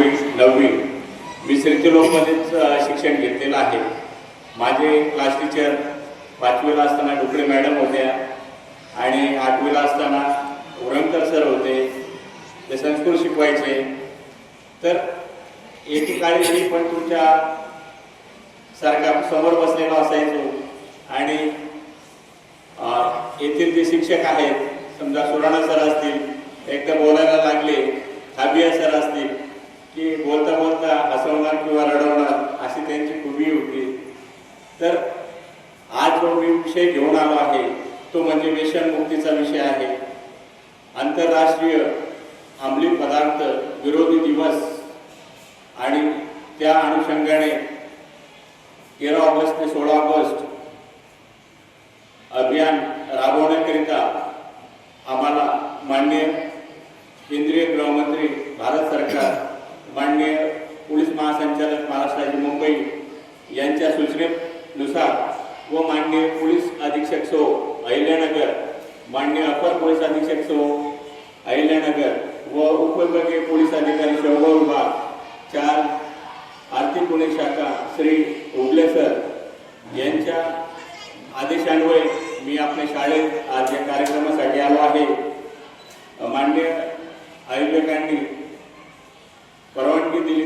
8वी 9वी मी श्रीलोकमध्येच शिक्षण घेतलेलं आहे। माझे क्लास टीचर 5वीला असताना डुकरे मॅडम होत्या आणि 8वीला असताना उरणकर सर होते, ते संस्कृत शिकवायचे। तर एकेकाळी मी पण तुमच्या सारखा समोर बसलेलो असायचो आणि येथील जे शिक्षक आहेत, समजा सुराणा सर असतील, एकदा बोलायला लागले, थाबिया सर असतील की बोलता बोलता हसवणार किंवा रडवणार अशी त्यांची खूबी होती। तर आज जो मी विषय घेऊन आलो आहे तो म्हणजे व्यसनमुक्तीचा विषय आहे। आंतरराष्ट्रीय अंमली पदार्थ विरोधी दिवस आणि त्या अनुषंगाने 13 ऑगस्ट ते 16 ऑगस्ट अभियान राबवण्याकरिता आम्हाला माननीय केंद्रीय गृहमंत्री भारत सरकार, माननीय पोलीस महासंचालक महाराष्ट्र राज्य मुंबई यांच्या सूचनेनुसार व माननीय पोलीस अधीक्षक सो अहिल्यानगर, माननीय अपर पोलीस अधीक्षक सो अहिल्यानगर व उपविभागीय पोलीस अधिकारी शेवगाव विभाग 4 आर्थिक गुन्हे शाखा श्री उगले सर यांच्या आदेशान्वये मी आपल्या शाळेत आज या कार्यक्रमासाठी आलो आहे। माननीय आयोजकांनी परवानगी दिली